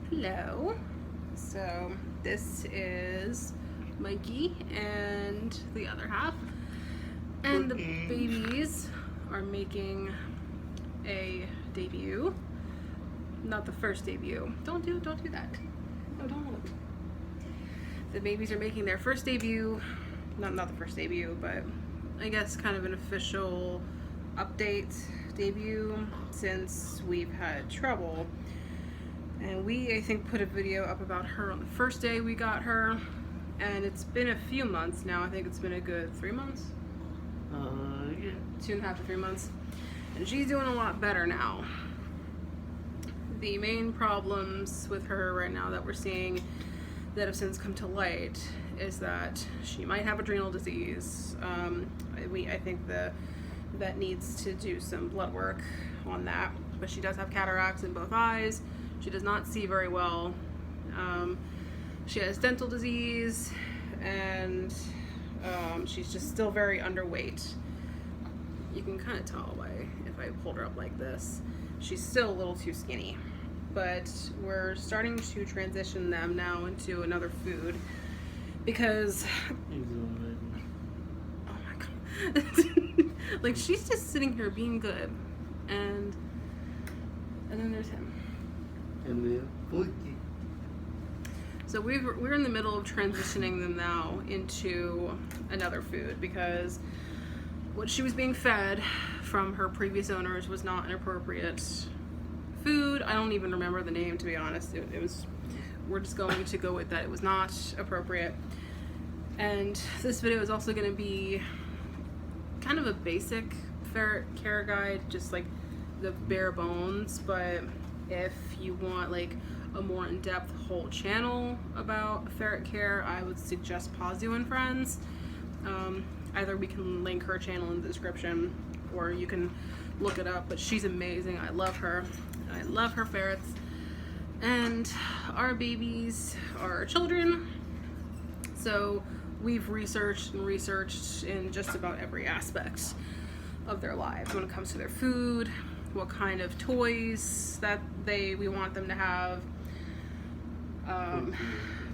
Hello. So this is Mikey and the other half. And the babies are making a debut. Not the first debut. Don't do that. No, don't look. The babies are making their first debut. Not the first debut, but I guess kind of an official update debut since we've had trouble. And we, I think, put a video up about her on the first day we got her. And it's been a few months now. I think it's been a good 3 months. Yeah. 2.5 to 3 months. And she's doing a lot better now. The main problems with her right now that we're seeing that have since come to light is that she might have adrenal disease. I think the vet needs to do some blood work on that. But she does have cataracts in both eyes. She does not see very well. She has dental disease, and she's just still very underweight. You can kind of tell by if I hold her up like this. She's still a little too skinny. But we're starting to transition them now into another food because, oh my god, like she's just sitting here being good, and then there's him. And then Forky. So we're in the middle of transitioning them now into another food because what she was being fed from her previous owners was not an appropriate food. I don't even remember the name, to be honest. It was, we're just going to go with that. It was not appropriate. And this video is also going to be kind of a basic ferret care guide, just like the bare bones, but if you want like a more in-depth whole channel about ferret care, I would suggest Pazu and Friends. Either we can link her channel in the description or you can look it up, but she's amazing. I love her. I love her ferrets. And our babies are children, so we've researched in just about every aspect of their lives when it comes to their food, what kind of toys that we want them to have,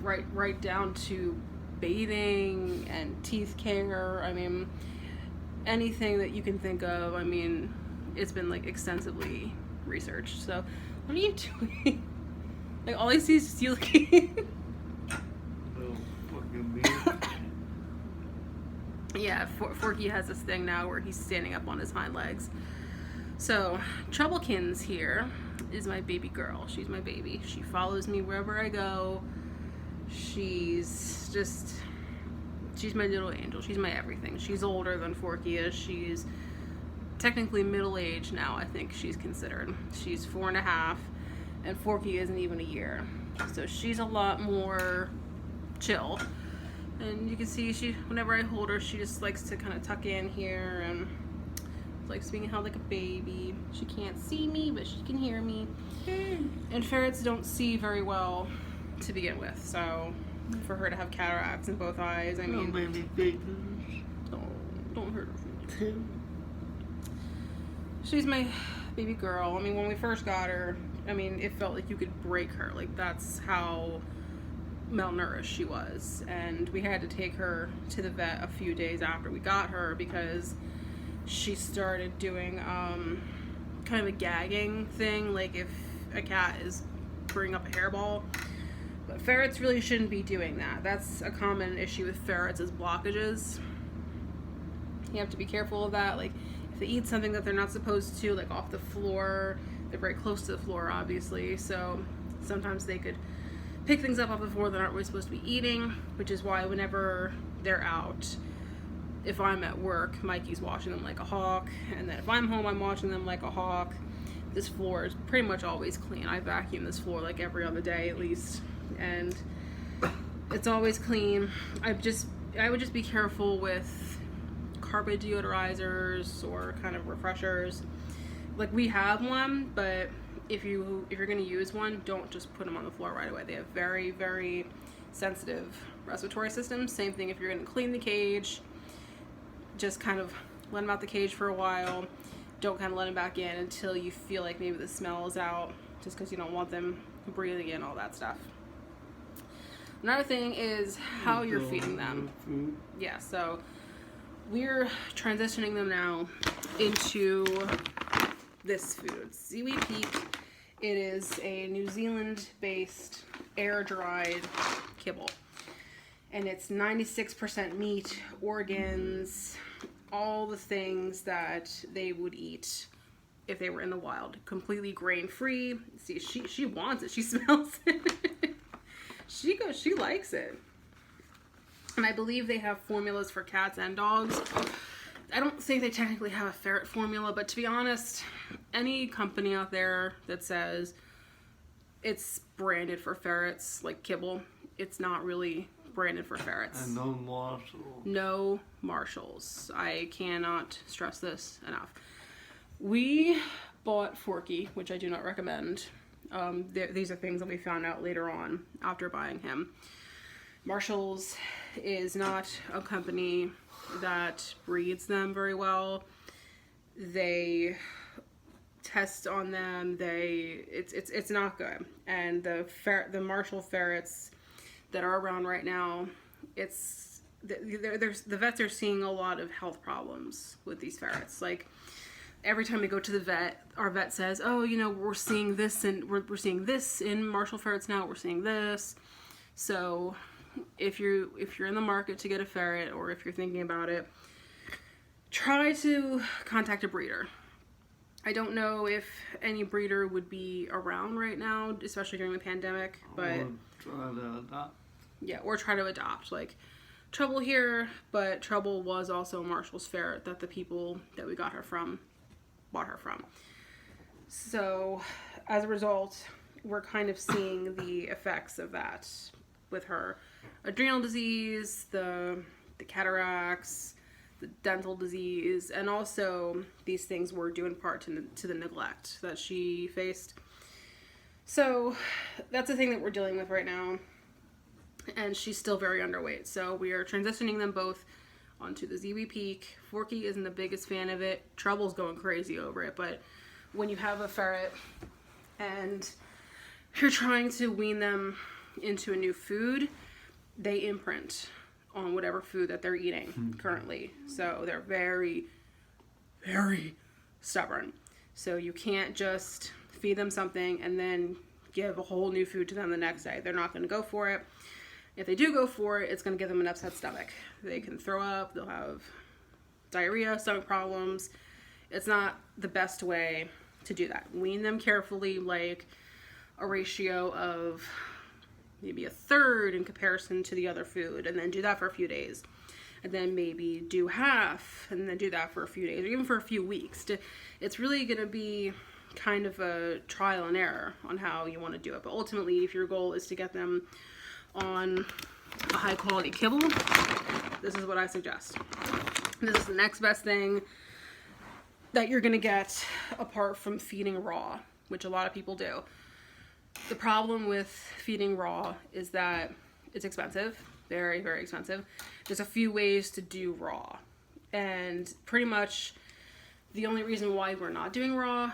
right down to bathing and teeth care. I mean, anything that you can think of. I mean, it's been like extensively researched. So what are you doing? Like all I see is just you looking. Little fucking beard. Yeah, Forky has this thing now where he's standing up on his hind legs. So, Troublekins here is my baby girl. She's my baby. She follows me wherever I go. She's my little angel. She's my everything. She's older than Forky is. She's technically middle-aged now, I think she's considered. She's 4.5, and Forky isn't even a year. So she's a lot more chill. And you can see whenever I hold her, she just likes to kind of tuck in here and likes being held like a baby. She can't see me, but she can hear me. And ferrets don't see very well to begin with, so for her to have cataracts in both eyes, I mean, don't hurt her. She's my baby girl. I mean, when we first got her, I mean, it felt like you could break her. Like, that's how malnourished she was. And we had to take her to the vet a few days after we got her because she started doing kind of a gagging thing, like if a cat is bringing up a hairball. But ferrets really shouldn't be doing that. That's a common issue with ferrets, is blockages. You have to be careful of that. Like if they eat something that they're not supposed to, like off the floor, they're very close to the floor obviously, so sometimes they could pick things up off the floor that aren't really supposed to be eating, which is why whenever they're out, if I'm at work, Mikey's watching them like a hawk, and then if I'm home, I'm watching them like a hawk. This floor is pretty much always clean. I vacuum this floor like every other day at least, and it's always clean. I would just be careful with carpet deodorizers or kind of refreshers. Like we have one, but if you're gonna use one, don't just put them on the floor right away. They have very, very sensitive respiratory systems. Same thing if you're gonna clean the cage. Just kind of let them out the cage for a while. Don't kind of let them back in until you feel like maybe the smell is out. just because you don't want them breathing in all that stuff. Another thing is how you're feeding them. Food. Yeah, so we're transitioning them now into this food. Ziwi Peak. It is a New Zealand-based air-dried kibble. And it's 96% meat, organs, all the things that they would eat if they were in the wild. Completely grain-free. See, she wants it. She smells it. She likes it. And I believe they have formulas for cats and dogs. I don't think they technically have a ferret formula, but to be honest, any company out there that says it's branded for ferrets, like kibble, it's not really branded for ferrets. And no Marshall. No Marshalls. I cannot stress this enough. We bought Forky, which I do not recommend. These are things that we found out later on after buying him. Marshalls is not a company that breeds them very well. They test on them. It's not good. And the Marshall ferrets that are around right now, the vets are seeing a lot of health problems with these ferrets. Like, every time we go to the vet, our vet says, "Oh, you know, we're seeing this, and we're seeing this in Marshall ferrets now. We're seeing this." So, if you're in the market to get a ferret, or if you're thinking about it, try to contact a breeder. I don't know if any breeder would be around right now, especially during the pandemic, but Or try to adopt. yeah, or try to adopt. Like, Trouble here, but Trouble was also Marshall's ferret that the people that we got her from bought her from. So as a result, we're kind of seeing the effects of that with her adrenal disease, the cataracts, the dental disease, and also these things were due in part to the neglect that she faced. So that's the thing that we're dealing with right now. And she's still very underweight. So we are transitioning them both onto the Ziwi Peak. Forky isn't the biggest fan of it. Trouble's going crazy over it. But when you have a ferret and you're trying to wean them into a new food, they imprint on whatever food that they're eating currently. So they're very, very stubborn. So you can't just feed them something and then give a whole new food to them the next day. They're not going to go for it. If they do go for it, it's going to give them an upset stomach. They can throw up, they'll have diarrhea, stomach problems. It's not the best way to do that. Wean them carefully, like a ratio of maybe a third in comparison to the other food, and then do that for a few days. And then maybe do half, and then do that for a few days, or even for a few weeks. It's really going to be kind of a trial and error on how you want to do it. But ultimately, if your goal is to get them on a high quality kibble, this is what I suggest. This is the next best thing that you're gonna get apart from feeding raw, which a lot of people do. The problem with feeding raw is that it's expensive, very, very expensive. There's a few ways to do raw, and pretty much the only reason why we're not doing raw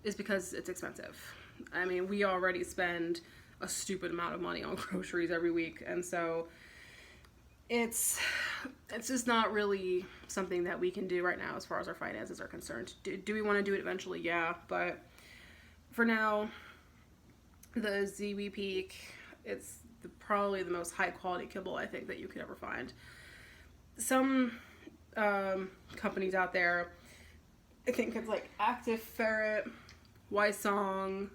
is because it's expensive. I mean, we already spend a stupid amount of money on groceries every week, and so it's just not really something that we can do right now as far as our finances are concerned. Do we want to do it eventually? Yeah, but for now, the Ziwi Peak, it's probably the most high quality kibble I think that you could ever find. Some companies out there, I think it's like Active Ferret, Wysong,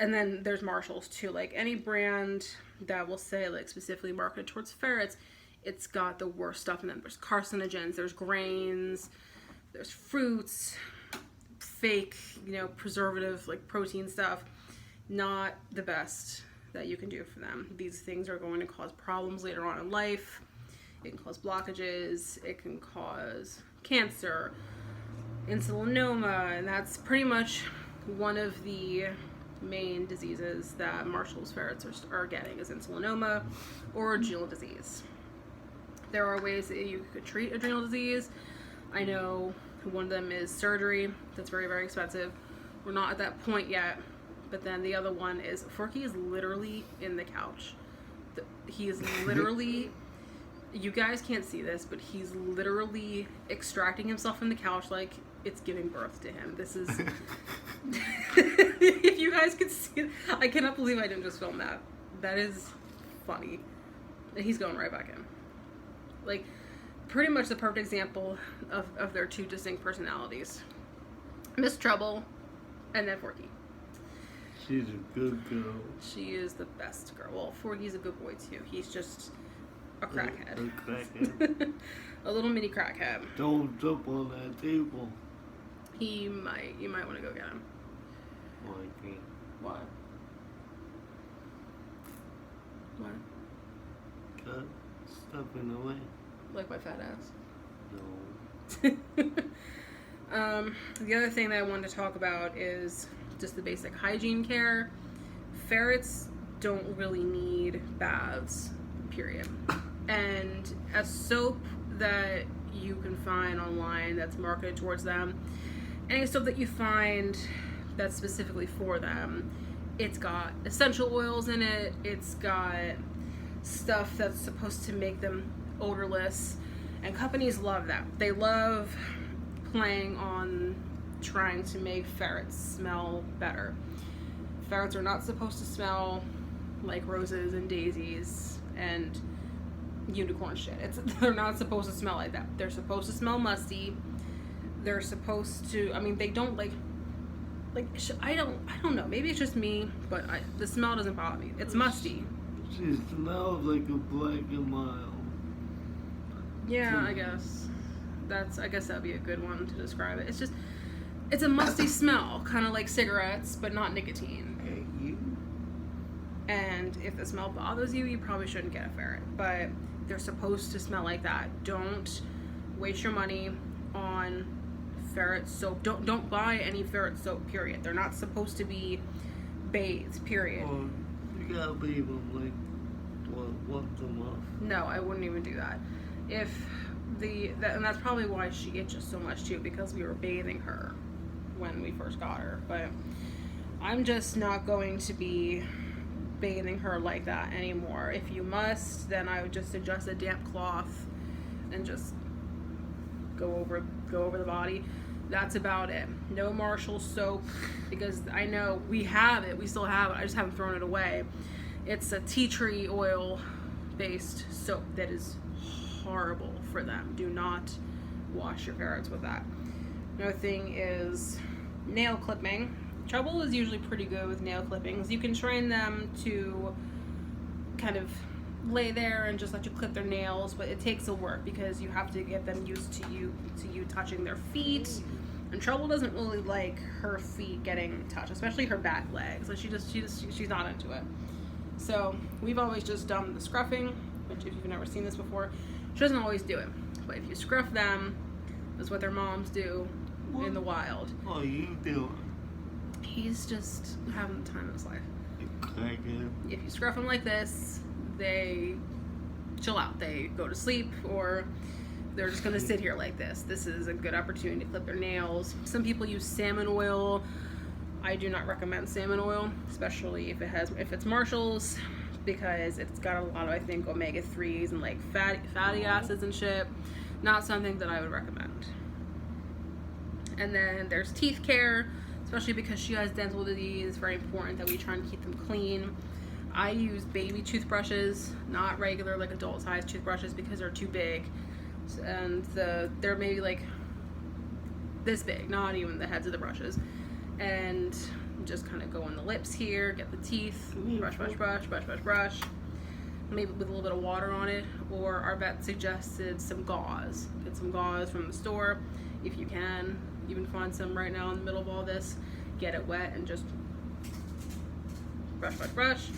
and then there's Marshalls too. Like, any brand that will say like specifically marketed towards ferrets, it's got the worst stuff in them. There's carcinogens, there's grains, there's fruits, fake, preservative, like protein stuff. Not the best that you can do for them. These things are going to cause problems later on in life. It can cause blockages, it can cause cancer, insulinoma, and that's pretty much one of the main diseases that Marshall's ferrets are getting, is insulinoma or adrenal disease. There are ways that you could treat adrenal disease. I know one of them is surgery. That's very, very expensive. We're not at that point yet. But then the other one is Forky is literally in the couch. He is literally, you guys can't see this, but he's literally extracting himself from the couch like it's giving birth to him. This is, if you guys could see it, I cannot believe I didn't just film that. That is funny. And he's going right back in. Like, pretty much the perfect example of their two distinct personalities. Miss Trouble and then Forky. She's a good girl. She is the best girl. Well, Forky's a good boy too. He's just a crackhead. A crackhead. A little mini crackhead. Don't jump on that table. You might want to go get him. Oh, I can't. Why? Why? Cut stuff in the way. Like my fat No. ass. The other thing that I wanted to talk about is just the basic hygiene care. Ferrets don't really need baths, period. And a soap that you can find online that's marketed towards them, any soap that you find that's specifically for them, it's got essential oils in it, it's got stuff that's supposed to make them odorless, and companies love that. They love playing on trying to make ferrets smell better. Ferrets are not supposed to smell like roses and daisies and unicorn shit. They're not supposed to smell like that. They're supposed to smell musty. They're supposed to, I mean, they don't I don't know. Maybe it's just me, but the smell doesn't bother me. It's musty. She smells like a black and mild. Yeah, I guess that'd be a good one to describe it. It's a musty smell, kind of like cigarettes, but not nicotine. Hey, you. And if the smell bothers you, you probably shouldn't get a ferret. But they're supposed to smell like that. Don't waste your money on ferret soap. Don't buy any ferret soap, period. They're not supposed to be bathed, period. Or you gotta bathe them like once a month. No, I wouldn't even do that. And that's probably why she itches so much too, because we were bathing her when we first got her. But I'm just not going to be bathing her like that anymore. If you must, then I would just suggest a damp cloth and just go over the body. That's about it. No Marshall soap, because I know we have it. We still have it. I just haven't thrown it away. It's a tea tree oil based soap that is horrible for them. Do not wash your ferrets with that. Another thing is nail clipping. Trouble is usually pretty good with nail clippings. You can train them to kind of lay there and just let you clip their nails, but it takes a work because you have to get them used to you touching their feet. And Trouble doesn't really like her feet getting touched, especially her back legs. Like she's not into it. So we've always just done the scruffing, which if you've never seen this before, she doesn't always do it. But if you scruff them, that's what their moms do in the wild. What are you doing? He's just having the time of his life. You crackhead. If you scruff them like this, they chill out. They go to sleep, or they're just going to sit here like this. This is a good opportunity to clip their nails. Some people use salmon oil. I do not recommend salmon oil, especially if it's Marshall's, because it's got a lot of, I think, omega-3s and like fatty acids and shit. Not something that I would recommend. And then there's teeth care, especially because she has dental disease. It's very important that we try and keep them clean. I use baby toothbrushes, not regular like adult size toothbrushes, because they're too big. And they're maybe like this big, not even the heads of the brushes. And just kind of go on the lips here, get the teeth, brush, maybe with a little bit of water on it. Or our vet suggested some gauze. Get some gauze from the store if you can. You can find some right now in the middle of all this. Get it wet and just brush.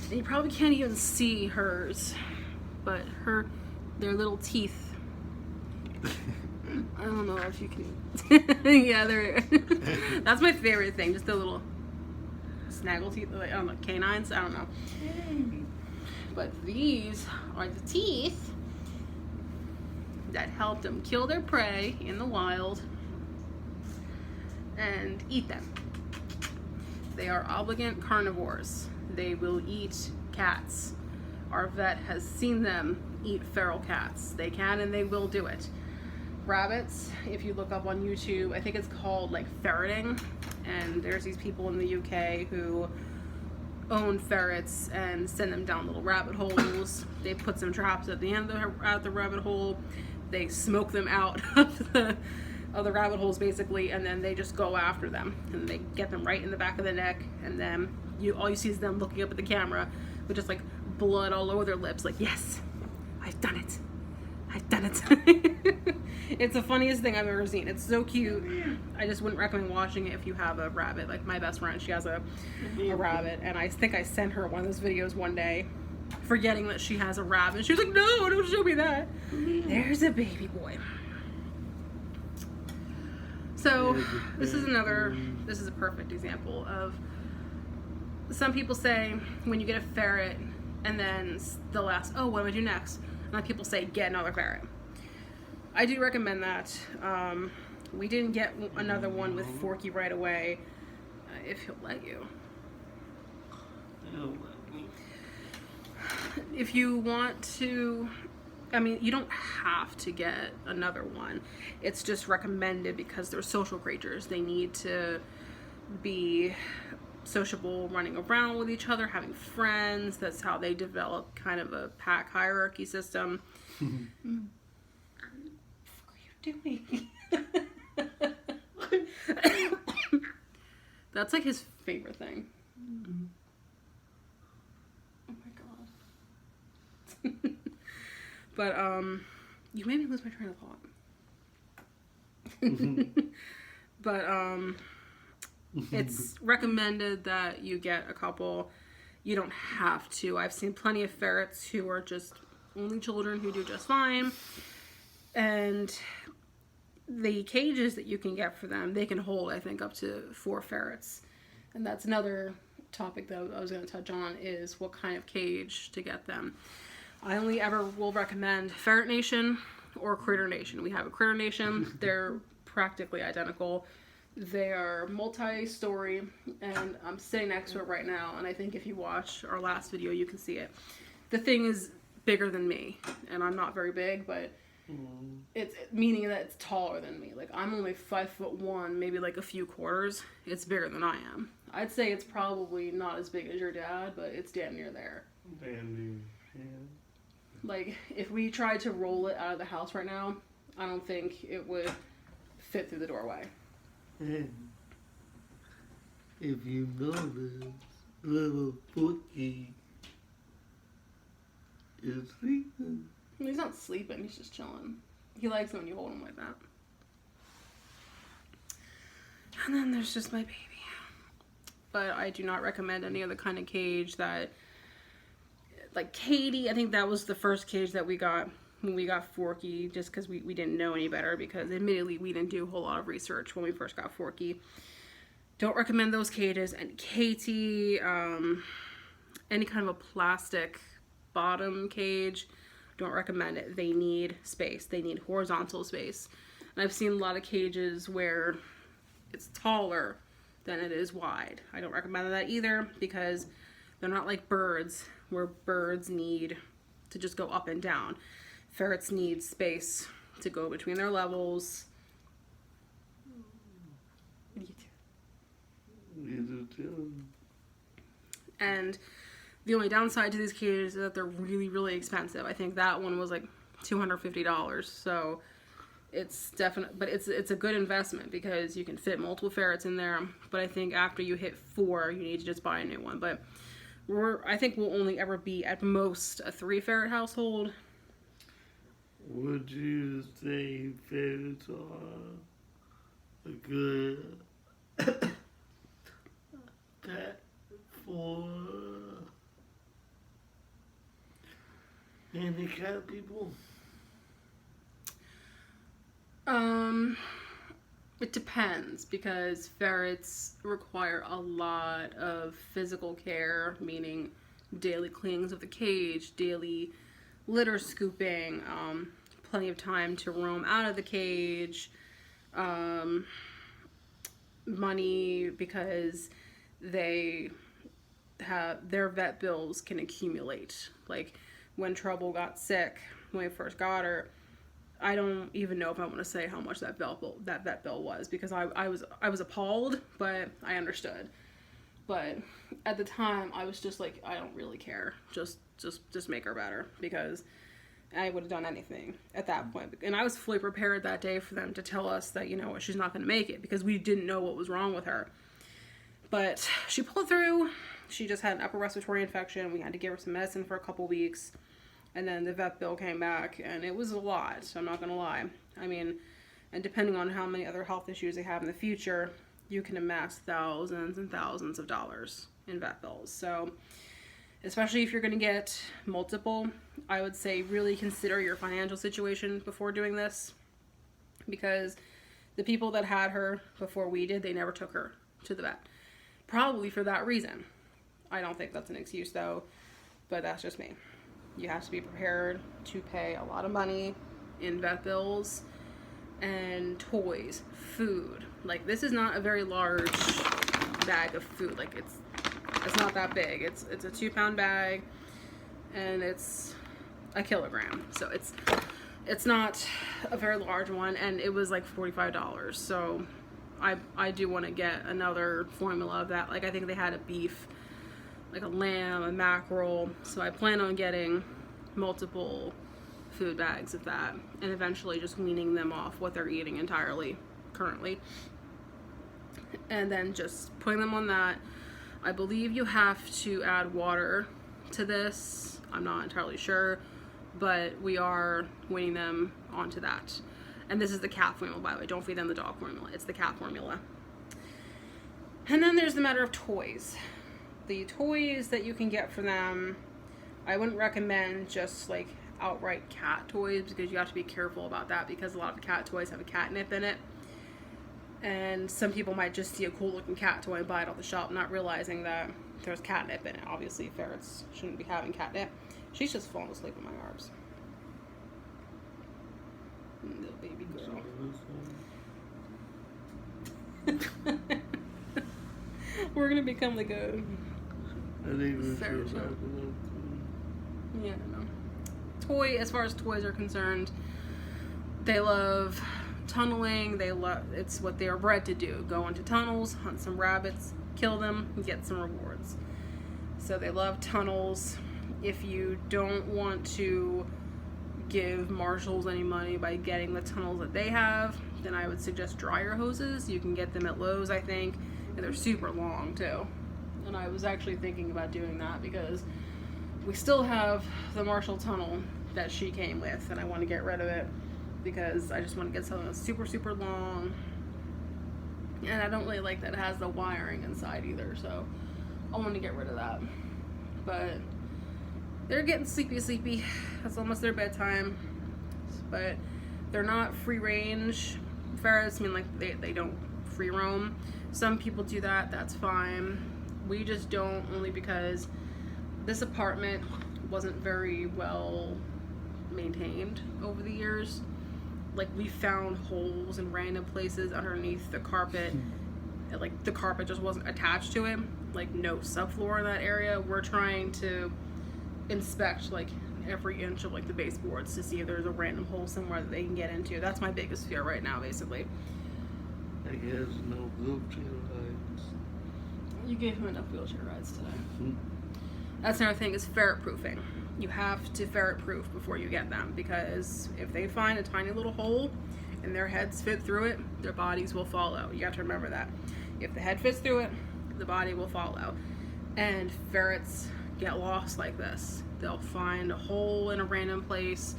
And you probably can't even see hers, but their little teeth. I don't know if you can. Yeah, that's my favorite thing. Just the little snaggle teeth, like, I don't know, canines. I don't know. But these are the teeth that help them kill their prey in the wild and eat them. They are obligate carnivores. They will eat cats. Our vet has seen them eat feral cats. They can and they will do it. Rabbits, if you look up on YouTube, I think it's called like ferreting, and there's these people in the UK who own ferrets and send them down little rabbit holes. They put some traps at the end of the rabbit hole. They smoke them out of the rabbit holes basically, and then they just go after them and they get them right in the back of the neck, and then all you see is them looking up at the camera with just like blood all over their lips, like, yes, I've done it. I've done it. It's the funniest thing I've ever seen. It's so cute. I just wouldn't recommend watching it if you have a rabbit. Like my best friend, she has a rabbit, and I think I sent her one of those videos one day, forgetting that she has a rabbit. And she was like, no, don't show me that. There's a baby boy. So this is a perfect example of, some people say when you get a ferret and then they'll ask, oh, what do I do next? And then people say, get another ferret. I do recommend that. We didn't get another one with Forky right away, if he'll let you. If you want to, I mean, you don't have to get another one. It's just recommended because they're social creatures. They need to be sociable, running around with each other, having friends. That's how they develop kind of a pack hierarchy system. What are you doing? That's like his favorite thing. Oh my god. But you made me lose my train of thought. But it's recommended that you get a couple. You don't have to. I've seen plenty of ferrets who are just only children who do just fine. And the cages that you can get for them, they can hold, I think, up to 4 ferrets. And that's another topic that I was going to touch on, is what kind of cage to get them. I only ever will recommend Ferret Nation or Critter Nation. We have a Critter Nation. They're practically identical. They are multi-story, and I'm sitting next to it right now, and I think if you watch our last video, you can see it. The thing is bigger than me, and I'm not very big, but it's meaning that it's taller than me. Like, I'm only 5'1", maybe like a few quarters. It's bigger than I am. I'd say it's probably not as big as your dad, but it's damn near there. Damn near, yeah. Like, if we tried to roll it out of the house right now, I don't think it would fit through the doorway. And if you notice, little Forky is sleeping. He's not sleeping, he's just chilling. He likes it when you hold him like that. And then there's just my baby. But I do not recommend any other kind of cage that, like Katie, I think that was the first cage that we got when we got Forky, just because we didn't know any better, because admittedly we didn't do a whole lot of research when we first got Forky. Don't recommend those cages. And Katie, any kind of a plastic bottom cage, don't recommend it. They need space. They need horizontal space. And I've seen a lot of cages where it's taller than it is wide. I don't recommend that either, because they're not like birds, where birds need to just go up and down. Ferrets need space to go between their levels. And the only downside to these cages is that they're really, really expensive. I think that one was like $250. So it's definite, but it's a good investment because you can fit multiple ferrets in there. But I think after you hit 4, you need to just buy a new one. But I think we'll only ever be at most a 3 ferret household. Would you say ferrets are a good pet for handicapped people? It depends, because ferrets require a lot of physical care, meaning daily cleanings of the cage, daily litter scooping, plenty of time to roam out of the cage, money, because they have their vet bills can accumulate. Like when Trouble got sick, when we first got her, I don't even know if I want to say how much that vet bill was, because I was appalled, but I understood. But at the time, I was just like, I don't really care. Just make her better, because I would have done anything at that point. And I was fully prepared that day for them to tell us that, you know, she's not going to make it, because we didn't know what was wrong with her. But she pulled through. She just had an upper respiratory infection. We had to give her some medicine for a couple weeks. And then the vet bill came back, and it was a lot. I'm not going to lie. I mean, and depending on how many other health issues they have in the future, you can amass thousands and thousands of dollars in vet bills. So, especially if you're going to get multiple, I would say really consider your financial situation before doing this. Because the people that had her before we did, they never took her to the vet. Probably for that reason. I don't think that's an excuse though, but that's just me. You have to be prepared to pay a lot of money in vet bills and toys, food. Like, this is not a very large bag of food. Like, it's not that big. It's a 2-pound bag, and it's a kilogram. So it's not a very large one, and it was like $45. So I do want to get another formula of that. Like, I think they had a beef, like a lamb, a mackerel. So I plan on getting multiple food bags of that, and eventually just weaning them off what they're eating entirely currently, and then just putting them on that. I believe you have to add water to this. I'm not entirely sure, but we are weaning them onto that. And this is the cat formula, by the way. Don't feed them the dog formula. It's the cat formula. And then there's the matter of toys. The toys that you can get for them, I wouldn't recommend just like outright cat toys, because you have to be careful about that, because a lot of cat toys have a catnip in it. And some people might just see a cool looking cat toy and buy it off the shop, not realizing that there's catnip in it. Obviously, ferrets shouldn't be having catnip. She's just falling asleep in my arms. Little baby girl. We're gonna become like a ferret show. Yeah, I don't know. As far as toys are concerned, they love tunneling. It's what they are bred to do. Go into tunnels, hunt some rabbits, kill them, and get some rewards. So they love tunnels. If you don't want to give marshals any money by getting the tunnels that they have, then I would suggest dryer hoses. You can get them at Lowe's, I think, and they're super long too. And I was actually thinking about doing that, because we still have the Marshall tunnel that she came with, and I want to get rid of it, because I just want to get something that's super, super long. And I don't really like that it has the wiring inside either, so I want to get rid of that. But they're getting sleepy. It's almost their bedtime. But they're not free range ferrets. I mean, like, they don't free roam. Some people do that, that's fine. We just don't, only because this apartment wasn't very well maintained over the years. Like, we found holes in random places underneath the carpet. Like, the carpet just wasn't attached to it. Like, no subfloor in that area. We're trying to inspect, like, every inch of, like, the baseboards to see if there's a random hole somewhere that they can get into. That's my biggest fear right now, basically. He has no wheelchair rides. You gave him enough wheelchair rides today. That's another thing, is ferret proofing. You have to ferret proof before you get them, because if they find a tiny little hole and their heads fit through it, their bodies will follow. You have to remember that. If the head fits through it, the body will follow. And ferrets get lost like this. They'll find a hole in a random place,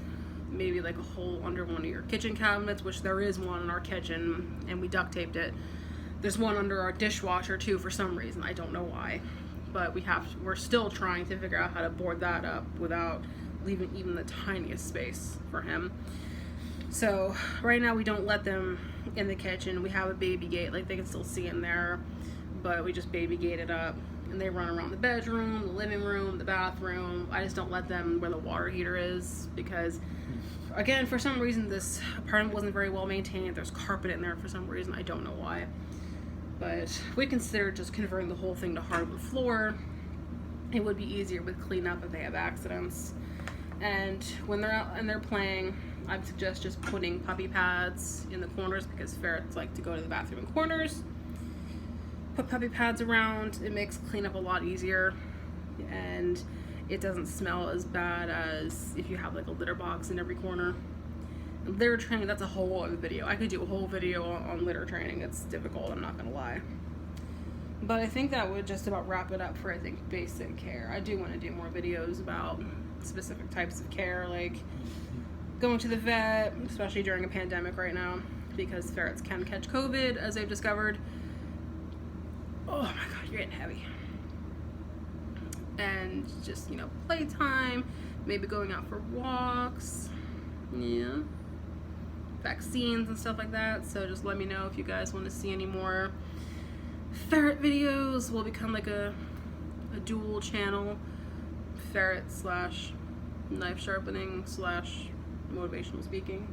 maybe like a hole under one of your kitchen cabinets, which there is one in our kitchen, and we duct taped it. There's one under our dishwasher too, for some reason. I don't know why. But we're still trying to figure out how to board that up without leaving even the tiniest space for him. So right now we don't let them in the kitchen. We have a baby gate, like they can still see in there, but we just baby gate it up, and they run around the bedroom, the living room, the bathroom. I just don't let them where the water heater is, because again, for some reason this apartment wasn't very well maintained. There's carpet in there for some reason. I don't know why. But we considered just converting the whole thing to hardwood floor. It would be easier with cleanup if they have accidents. And when they're out and they're playing, I would suggest just putting puppy pads in the corners, because ferrets like to go to the bathroom in corners. Put puppy pads around. It makes cleanup a lot easier, and it doesn't smell as bad as if you have like a litter box in every corner. Litter training, that's a whole other video. I could do a whole video on litter training. It's difficult, I'm not gonna lie. But I think that would just about wrap it up for, I think, basic care. I do want to do more videos about specific types of care, like going to the vet, especially during a pandemic right now, because ferrets can catch COVID, as they've discovered. Oh my god, you're getting heavy. And just, you know, playtime, maybe going out for walks, yeah, vaccines and stuff like that. So just let me know if you guys want to see any more ferret videos. Will become like a dual channel, ferret / knife sharpening / motivational speaking.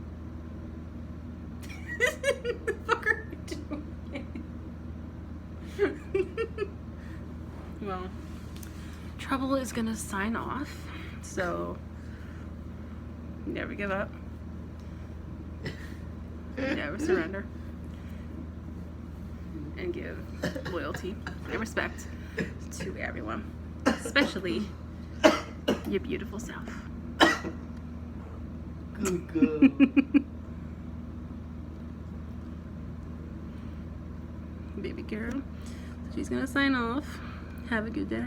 What the fuck are you doing? Well, Trouble is gonna sign off, so never give up, never surrender, and give loyalty and respect to everyone, especially your beautiful self. Good girl. Baby girl. She's gonna sign off. Have a good day.